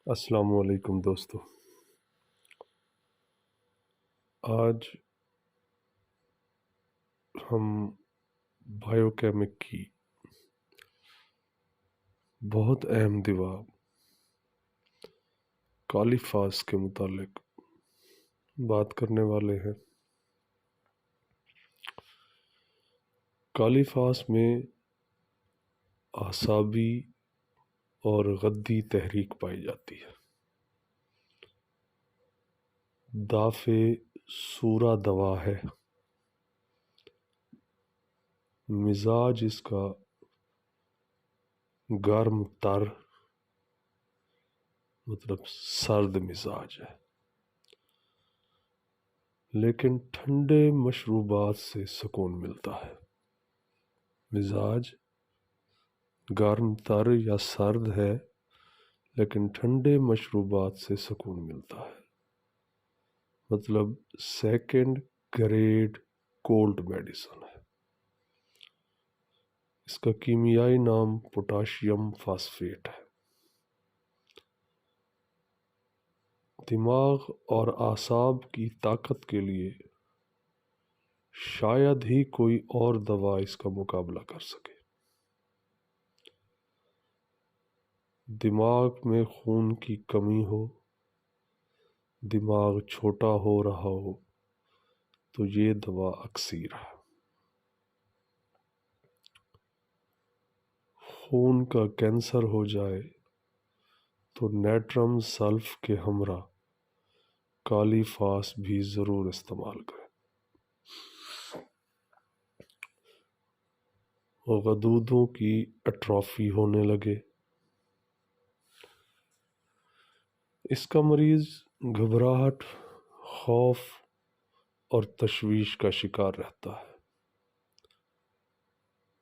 السلام علیکم دوستو۔ آج ہم بائیو کیمک کی بہت اہم دوا کالیفاس کے متعلق بات کرنے والے ہیں۔ کالیفاس میں اعصابی اور غدی تحریک پائی جاتی ہے۔ دافع سورا دوا ہے۔ مزاج اس کا گرم تر مطلب سرد مزاج ہے، لیکن ٹھنڈے مشروبات سے سکون ملتا ہے۔ مزاج گرم تر یا سرد ہے، لیکن ٹھنڈے مشروبات سے سکون ملتا ہے، مطلب سیکنڈ گریڈ کولڈ میڈیسن ہے۔ اس کا کیمیائی نام پوٹاشیم فاسفیٹ ہے۔ دماغ اور اعصاب کی طاقت کے لیے شاید ہی کوئی اور دوا اس کا مقابلہ کر سکے۔ دماغ میں خون کی کمی ہو، دماغ چھوٹا ہو رہا ہو تو یہ دوا اکسیر ہے۔ خون کا کینسر ہو جائے تو نیٹرم سلف کے ہمراہ کالیفاس بھی ضرور استعمال کریں۔ غدودوں کی اٹرافی ہونے لگے، اس کا مریض گھبراہٹ، خوف اور تشویش کا شکار رہتا ہے۔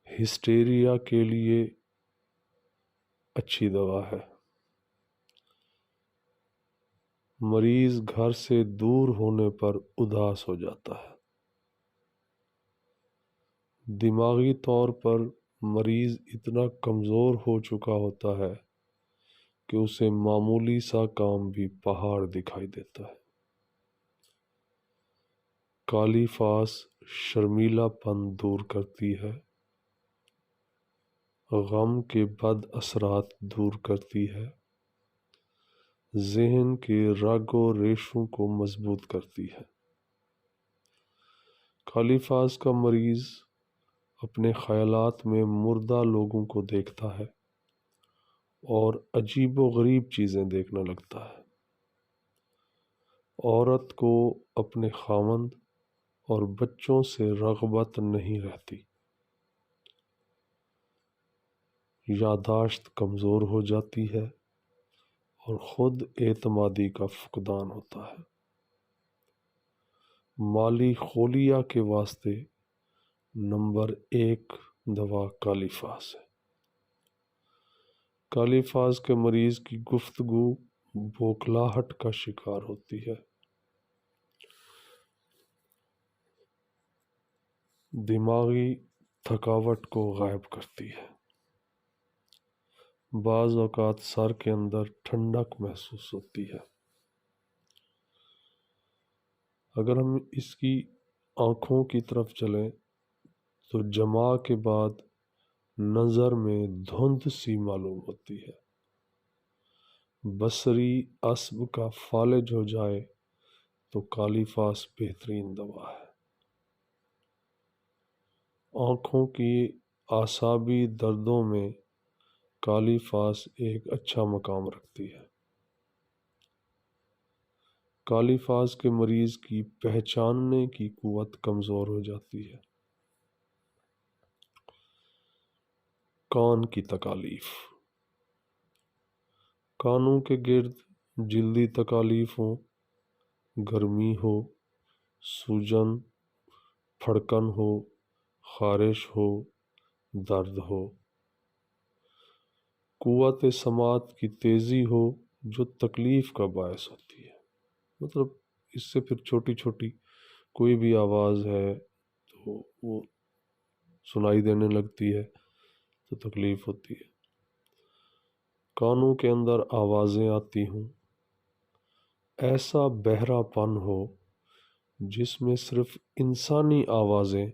ہسٹیریا کے لیے اچھی دوا ہے۔ مریض گھر سے دور ہونے پر اداس ہو جاتا ہے۔ دماغی طور پر مریض اتنا کمزور ہو چکا ہوتا ہے کہ اسے معمولی سا کام بھی پہاڑ دکھائی دیتا ہے۔ کالیفاس شرمیلا پن دور کرتی ہے، غم کے بد اثرات دور کرتی ہے، ذہن کے رگ و ریشوں کو مضبوط کرتی ہے۔ کالیفاس کا مریض اپنے خیالات میں مردہ لوگوں کو دیکھتا ہے اور عجیب و غریب چیزیں دیکھنے لگتا ہے۔ عورت کو اپنے خاوند اور بچوں سے رغبت نہیں رہتی۔ یادداشت کمزور ہو جاتی ہے اور خود اعتمادی کا فقدان ہوتا ہے۔ مالی خولیہ کے واسطے نمبر 1 دوا کالیفاس ہے۔ کالیفاس کے مریض کی گفتگو بوکھلاہٹ کا شکار ہوتی ہے۔ دماغی تھکاوٹ کو غائب کرتی ہے۔ بعض اوقات سر کے اندر ٹھنڈک محسوس ہوتی ہے۔ اگر ہم اس کی آنکھوں کی طرف چلیں تو جمع کے بعد نظر میں دھند سی معلوم ہوتی ہے۔ بصری عصب کا فالج ہو جائے تو کالیفاس بہترین دوا ہے۔ آنکھوں کی اعصابی دردوں میں کالیفاس ایک اچھا مقام رکھتی ہے۔ کالیفاس کے مریض کی پہچاننے کی قوت کمزور ہو جاتی ہے۔ کان کی تکالیف، کانوں کے گرد جلدی تکالیف ہو، گرمی ہو، سوجن، پھڑکن ہو، خارش ہو، درد ہو، قوت سماعت کی تیزی ہو جو تکلیف کا باعث ہوتی ہے۔ مطلب اس سے پھر چھوٹی چھوٹی کوئی بھی آواز ہے تو وہ سنائی دینے لگتی ہے تو تکلیف ہوتی ہے۔ کانوں کے اندر آوازیں آتی ہوں، ایسا بہرا پن ہو جس میں صرف انسانی آوازیں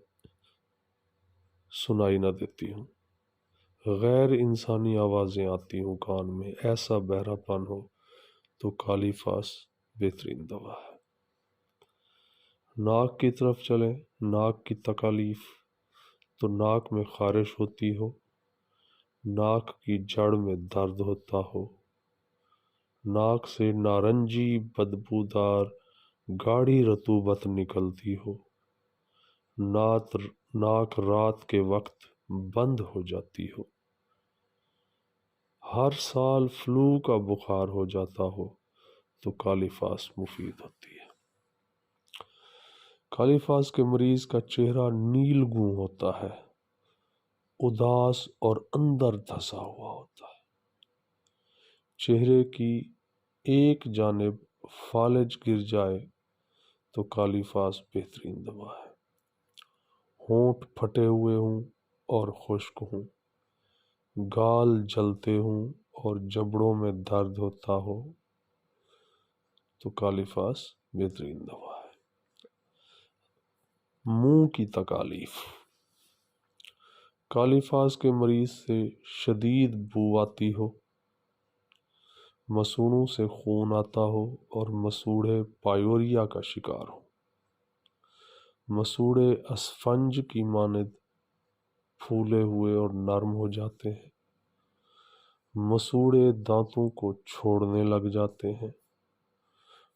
سنائی نہ دیتی ہوں، غیر انسانی آوازیں آتی ہوں کان میں، ایسا بہرا پن ہو تو کالی فاس بہترین دوا ہے۔ ناک کی طرف چلیں، ناک کی تکالیف، تو ناک میں خارش ہوتی ہو، ناک کی جڑ میں درد ہوتا ہو، ناک سے نارنجی بدبودار گاڑھی رطوبت نکلتی ہو، ناک رات کے وقت بند ہو جاتی ہو، ہر سال فلو کا بخار ہو جاتا ہو تو کالی فاس مفید ہوتی ہے۔ کالی فاس کے مریض کا چہرہ نیل گوں ہوتا ہے، اداس اور اندر دھسا ہوا ہوتا ہے، چہرے کی ایک جانب فالج گر جائے تو کالی فاس بہترین دوا ہے، ہونٹ پھٹے ہوئے ہوں اور خشک ہوں، گال جلتے ہوں اور جبڑوں میں درد ہوتا ہو تو کالی فاس بہترین دوا ہے۔ منہ کی تکالیف، کالی فاس کے مریض سے شدید بو آتی ہو، مسوڑوں سے خون آتا ہو اور مسوڑے پائیوریا کا شکار ہو، مسوڑے اسفنج کی مانند پھولے ہوئے اور نرم ہو جاتے ہیں، مسوڑے دانتوں کو چھوڑنے لگ جاتے ہیں،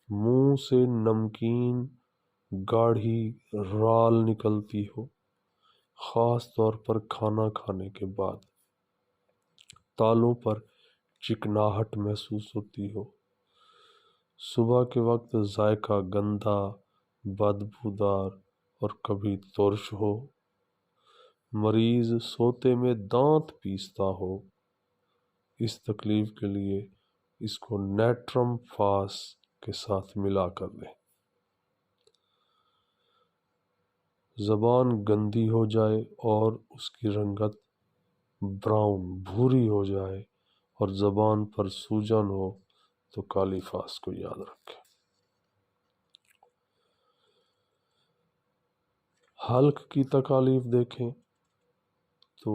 منہ سے نمکین گاڑھی رال نکلتی ہو، خاص طور پر کھانا کھانے کے بعد، تالوں پر چکناہٹ محسوس ہوتی ہو، صبح کے وقت ذائقہ گندا، بدبودار اور کبھی ترش ہو، مریض سوتے میں دانت پیستا ہو، اس تکلیف کے لیے اس کو نیٹرم فاس کے ساتھ ملا کر دیں۔ زبان گندی ہو جائے اور اس کی رنگت براؤن بھوری ہو جائے اور زبان پر سوجن ہو تو کالی فاس کو یاد رکھیں۔ حلق کی تکالیف دیکھیں تو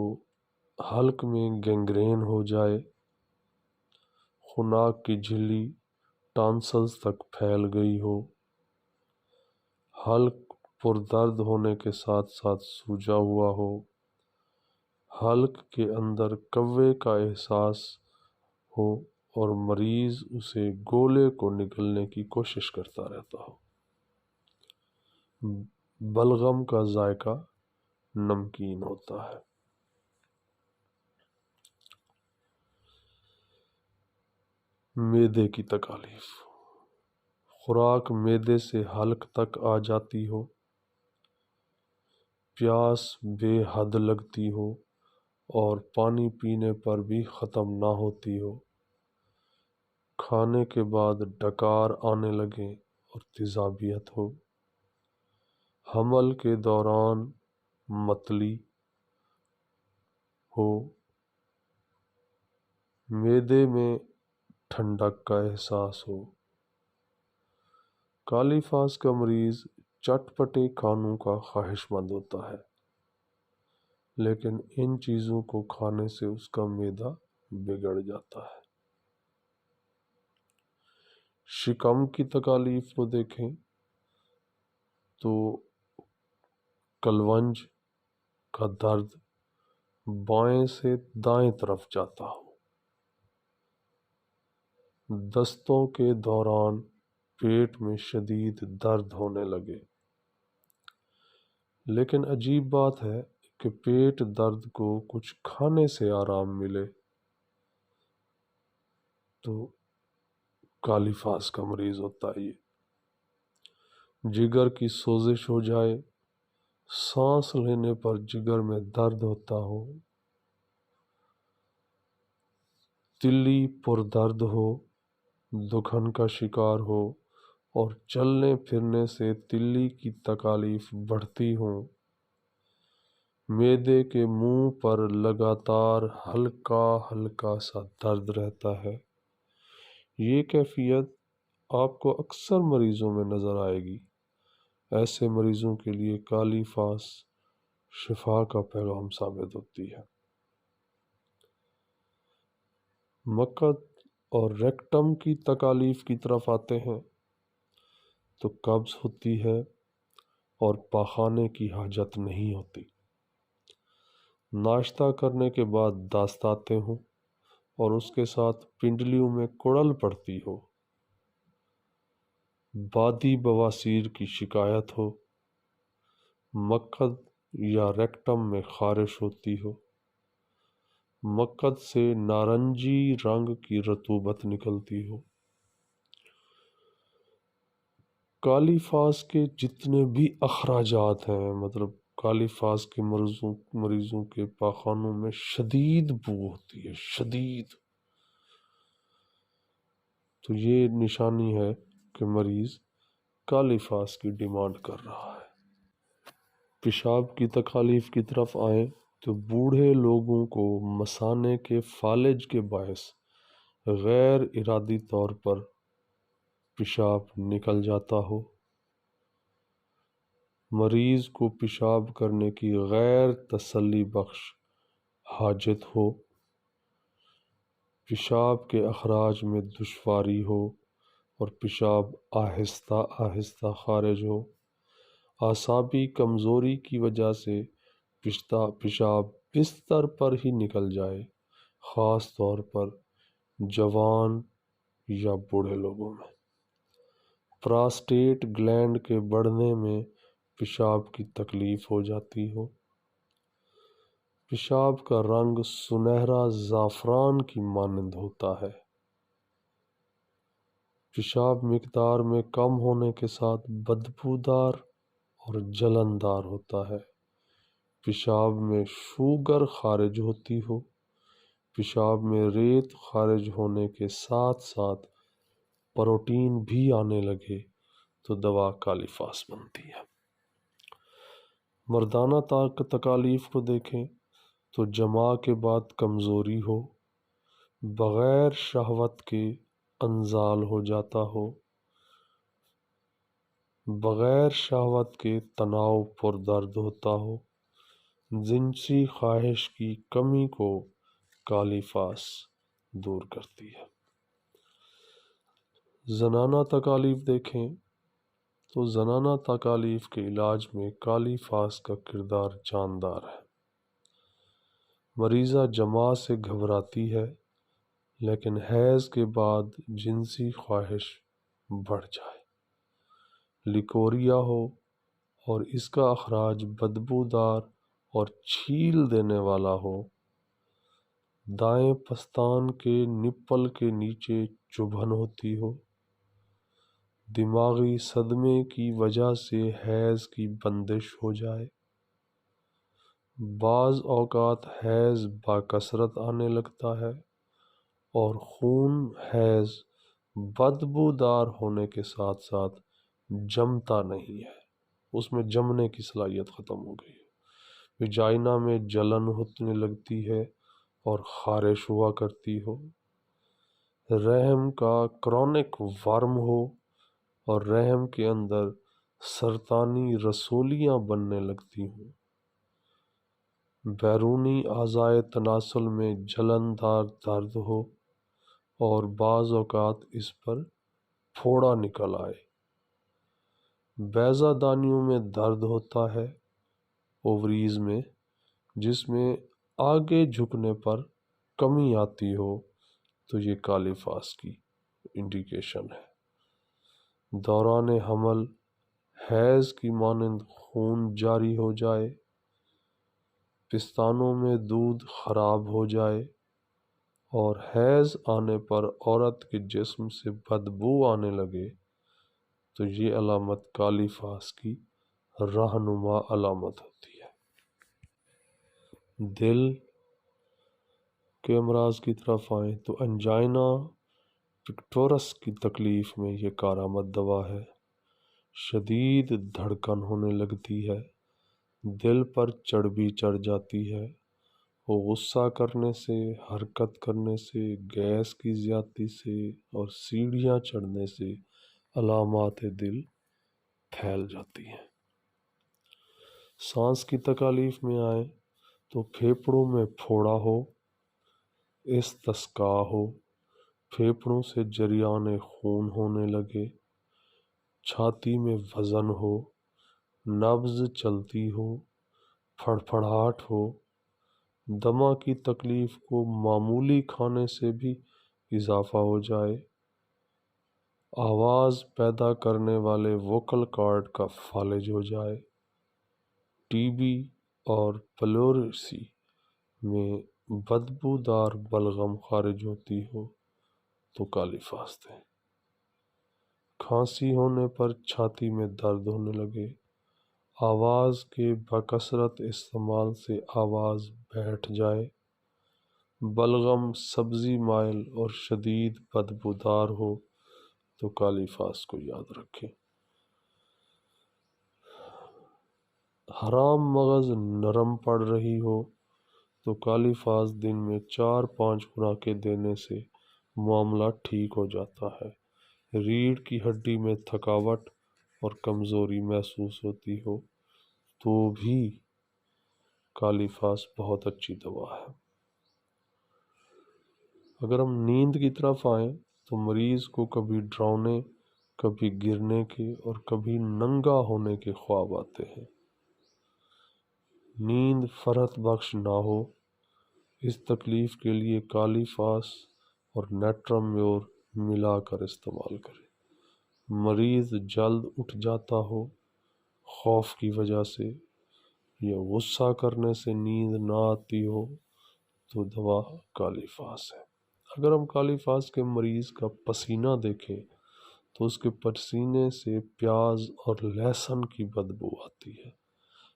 حلق میں گینگرین ہو جائے، خناک کی جھلی ٹانسلز تک پھیل گئی ہو، حلق پر درد ہونے کے ساتھ ساتھ سوجا ہوا ہو، حلق کے اندر کوے کا احساس ہو اور مریض اسے گولے کو نگلنے کی کوشش کرتا رہتا ہو، بلغم کا ذائقہ نمکین ہوتا ہے۔ معدے کی تکالیف، خوراک معدے سے حلق تک آ جاتی ہو، پیاس بے حد لگتی ہو اور پانی پینے پر بھی ختم نہ ہوتی ہو، کھانے کے بعد ڈکار آنے لگے اور تیزابیت ہو، حمل کے دوران متلی ہو، معدے میں ٹھنڈک کا احساس ہو۔ کالی فاس کا مریض چٹپٹے کھانوں کا خواہش مند ہوتا ہے، لیکن ان چیزوں کو کھانے سے اس کا معدہ بگڑ جاتا ہے۔ شکم کی تکالیف کو دیکھیں تو کلونج کا درد بائیں سے دائیں طرف جاتا ہو، دستوں کے دوران پیٹ میں شدید درد ہونے لگے، لیکن عجیب بات ہے کہ پیٹ درد کو کچھ کھانے سے آرام ملے تو کالی فاس کا مریض ہوتا ہے یہ۔ جگر کی سوزش ہو جائے، سانس لینے پر جگر میں درد ہوتا ہو، تلی پر درد ہو، دکھن کا شکار ہو اور چلنے پھرنے سے تلی کی تکالیف بڑھتی ہوں، معدے کے منہ پر لگاتار ہلکا ہلکا سا درد رہتا ہے۔ یہ کیفیت آپ کو اکثر مریضوں میں نظر آئے گی۔ ایسے مریضوں کے لیے کالی فاس شفا کا پیغام ثابت ہوتی ہے۔ مقعد اور ریکٹم کی تکالیف کی طرف آتے ہیں تو قبض ہوتی ہے اور پاخانے کی حاجت نہیں ہوتی۔ ناشتہ کرنے کے بعد دست آتے ہوں اور اس کے ساتھ پنڈلیوں میں کڑل پڑتی ہو، بادی بواسیر کی شکایت ہو، مقعد یا ریکٹم میں خارش ہوتی ہو، مقعد سے نارنجی رنگ کی رطوبت نکلتی ہو، کالی فاس کے جتنے بھی اخراجات ہیں، مطلب کالی فاس کے مریضوں کے پاخانوں میں شدید بو ہوتی ہے، شدید، تو یہ نشانی ہے کہ مریض کالی فاس کی ڈیمانڈ کر رہا ہے۔ پیشاب کی تکالیف کی طرف آئیں تو بوڑھے لوگوں کو مثانے کے فالج کے باعث غیر ارادی طور پر پیشاب نکل جاتا ہو، مریض کو پیشاب کرنے کی غیر تسلی بخش حاجت ہو، پیشاب کے اخراج میں دشواری ہو اور پیشاب آہستہ آہستہ خارج ہو، اعصابی کمزوری کی وجہ سے پیشاب بستر پر ہی نکل جائے، خاص طور پر جوان یا بوڑھے لوگوں میں، پراسٹیٹ گلینڈ کے بڑھنے میں پیشاب کی تکلیف ہو جاتی ہو، پیشاب کا رنگ سنہرا زعفران کی مانند ہوتا ہے، پیشاب مقدار میں کم ہونے کے ساتھ بدبودار اور جلندار ہوتا ہے، پیشاب میں شوگر خارج ہوتی ہو، پیشاب میں ریت خارج ہونے کے ساتھ ساتھ پروٹین بھی آنے لگے تو دوا کالی فاس بنتی ہے۔ مردانہ تکالیف کو دیکھیں تو جماع کے بعد کمزوری ہو، بغیر شہوت کے انزال ہو جاتا ہو، بغیر شہوت کے تناؤ پر درد ہوتا ہو، جنسی خواہش کی کمی کو کالی فاس دور کرتی ہے۔ زنانہ تکالیف دیکھیں تو زنانہ تکالیف کے علاج میں کالی فاس کا کردار جاندار ہے۔ مریضہ جماع سے گھبراتی ہے لیکن حیض کے بعد جنسی خواہش بڑھ جائے، لیکوریا ہو اور اس کا اخراج بدبودار اور چھیل دینے والا ہو، دائیں پستان کے نپل کے نیچے چبھن ہوتی ہو، دماغی صدمے کی وجہ سے حیض کی بندش ہو جائے، بعض اوقات حیض باکثرت آنے لگتا ہے اور خون حیض بدبودار ہونے کے ساتھ ساتھ جمتا نہیں ہے، اس میں جمنے کی صلاحیت ختم ہو گئی ہے، وجائنا میں جلن ہونے لگتی ہے اور خارش ہوا کرتی ہو، رحم کا کرونک ورم ہو اور رحم کے اندر سرطانی رسولیاں بننے لگتی ہوں، بیرونی اعضائے تناسل میں جلندار درد ہو اور بعض اوقات اس پر پھوڑا نکل آئے، بیضہ دانیوں میں درد ہوتا ہے، اووریز میں، جس میں آگے جھکنے پر کمی آتی ہو تو یہ کالی فاس کی انڈیکیشن ہے، دوران حمل حیض کی مانند خون جاری ہو جائے، پستانوں میں دودھ خراب ہو جائے اور حیض آنے پر عورت کے جسم سے بدبو آنے لگے تو یہ علامت کالی فاس کی رہنما علامت ہوتی ہے۔ دل کے امراض کی طرف آئیں تو انجائنا پکٹورس کی تکلیف میں یہ کارآمد دوا ہے، شدید دھڑکن ہونے لگتی ہے، دل پر چربی چڑھ جاتی ہے، وہ غصہ کرنے سے، حرکت کرنے سے، گیس کی زیادتی سے اور سیڑھیاں چڑھنے سے علامات دل پھیل جاتی ہیں۔ سانس کی تکالیف میں آئے تو پھیپھڑوں میں پھوڑا ہو، استسقاء ہو، پھیپھڑوں سے جریان خون ہونے لگے، چھاتی میں وزن ہو، نبض چلتی ہو، پھڑپھڑاہٹ ہو، دمہ کی تکلیف کو معمولی کھانے سے بھی اضافہ ہو جائے، آواز پیدا کرنے والے ووکل کارڈ کا فالج ہو جائے، ٹی بی اور پلیوریسی میں بدبودار بلغم خارج ہوتی ہو تو کالی فاست ہے۔ کھانسی ہونے پر چھاتی میں درد ہونے لگے، آواز کے بکثرت استعمال سے آواز بیٹھ جائے، بلغم سبزی مائل اور شدید بدبودار ہو تو کالی فاست کو یاد رکھیں۔ حرام مغز نرم پڑ رہی ہو تو کالی فاست دن میں 4-5 خوراکیں دینے سے معاملہ ٹھیک ہو جاتا ہے۔ ریڑھ کی ہڈی میں تھکاوٹ اور کمزوری محسوس ہوتی ہو تو بھی کالی فاست بہت اچھی دوا ہے۔ اگر ہم نیند کی طرف آئیں تو مریض کو کبھی ڈراؤنے، کبھی گرنے کے اور کبھی ننگا ہونے کے خواب آتے ہیں۔ نیند فرحت بخش نہ ہو، اس تکلیف کے لیے کالی فاست اور نیٹرم میور ملا کر استعمال کریں۔ مریض جلد اٹھ جاتا ہو، خوف کی وجہ سے یا غصہ کرنے سے نیند نہ آتی ہو تو دوا کالی فاست ہے۔ اگر ہم کالی فاست کے مریض کا پسینہ دیکھیں تو اس کے پسینے سے پیاز اور لہسن کی بدبو آتی ہے۔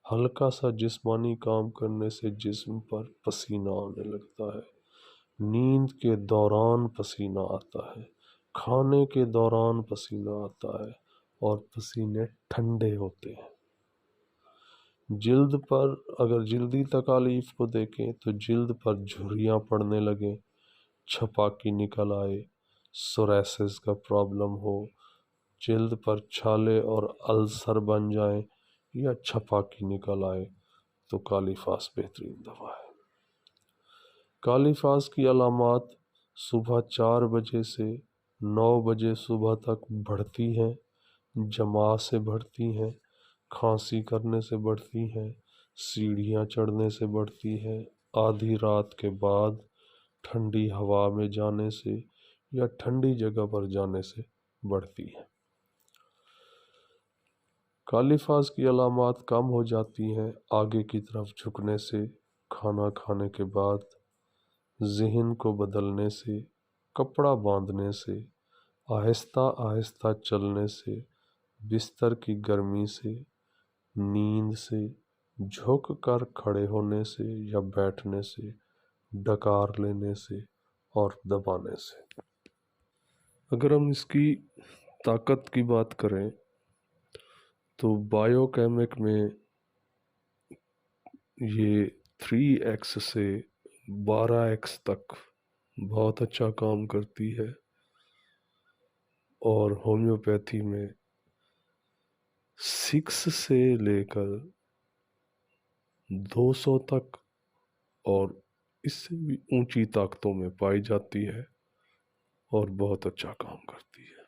ہلکا سا جسمانی کام کرنے سے جسم پر پسینہ آنے لگتا ہے، نیند کے دوران پسینہ آتا ہے، کھانے کے دوران پسینہ آتا ہے اور پسینے ٹھنڈے ہوتے ہیں۔ جلد پر اگر جلدی تکالیف کو دیکھیں تو جلد پر جھریاں پڑنے لگیں، چھپاکی نکل آئے، سوریسس کا پرابلم ہو، جلد پر چھالے اور السر بن جائیں یا چھپاکی نکل آئے تو کالی فاست بہترین دوا ہے۔ کالی فاست کی علامات صبح 4 بجے سے 9 بجے صبح تک بڑھتی ہیں، جماع سے بڑھتی ہیں، کھانسی کرنے سے بڑھتی ہیں، سیڑھیاں چڑھنے سے بڑھتی ہیں، آدھی رات کے بعد ٹھنڈی ہوا میں جانے سے یا ٹھنڈی جگہ پر جانے سے بڑھتی ہیں۔ کالی فاست کی علامات کم ہو جاتی ہیں آگے کی طرف جھکنے سے، کھانا کھانے کے بعد، ذہن کو بدلنے سے، کپڑا باندھنے سے، آہستہ آہستہ چلنے سے، بستر کی گرمی سے، نیند سے، جھک کر کھڑے ہونے سے یا بیٹھنے سے، ڈکار لینے سے اور دبانے سے۔ اگر ہم اس کی طاقت کی بات کریں تو بائیو کیمک میں یہ 3x سے 12x تک بہت اچھا کام کرتی ہے، اور ہومیوپیتھی میں 6 سے لے کر 200 تک اور اس سے بھی اونچی طاقتوں میں پائی جاتی ہے اور بہت اچھا کام کرتی ہے۔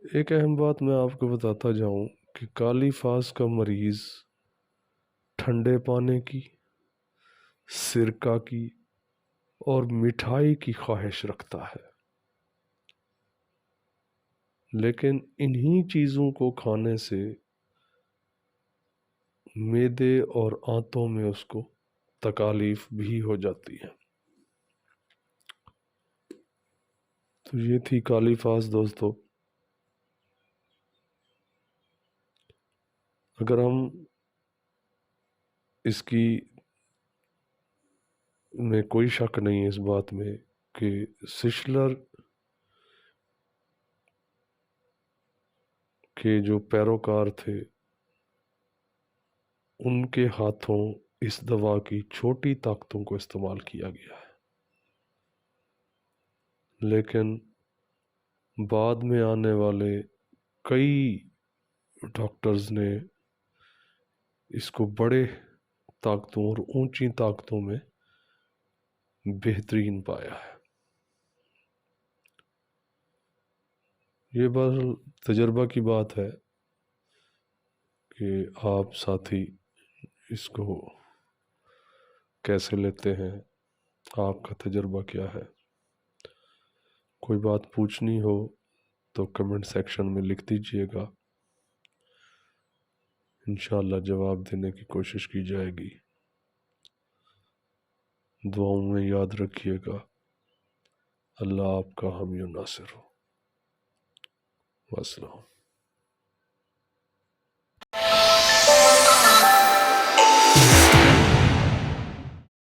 ایک اہم بات میں آپ کو بتاتا جاؤں کہ کالی فاست کا مریض ٹھنڈے پانے کی، سرکہ کی اور مٹھائی کی خواہش رکھتا ہے، لیکن انہی چیزوں کو کھانے سے معدے اور آنتوں میں اس کو تکالیف بھی ہو جاتی ہے۔ تو یہ تھی کالی فاست دوستو۔ اگر ہم اس کی میں کوئی شک نہیں ہے اس بات میں کہ سشلر کے جو پیروکار تھے ان کے ہاتھوں اس دوا کی چھوٹی طاقتوں کو استعمال کیا گیا ہے، لیکن بعد میں آنے والے کئی ڈاکٹرز نے اس کو بڑے طاقتوں اور اونچی طاقتوں میں بہترین پایا ہے۔ یہ بہرحال تجربہ کی بات ہے کہ آپ ساتھی اس کو کیسے لیتے ہیں، آپ کا تجربہ کیا ہے۔ کوئی بات پوچھنی ہو تو کمنٹ سیکشن میں لکھ دیجئے گا، انشاءاللہ جواب دینے کی کوشش کی جائے گی۔ دعاؤں میں یاد رکھیے گا۔ اللہ آپ کا حامی و ناصر ہو۔ والسلام۔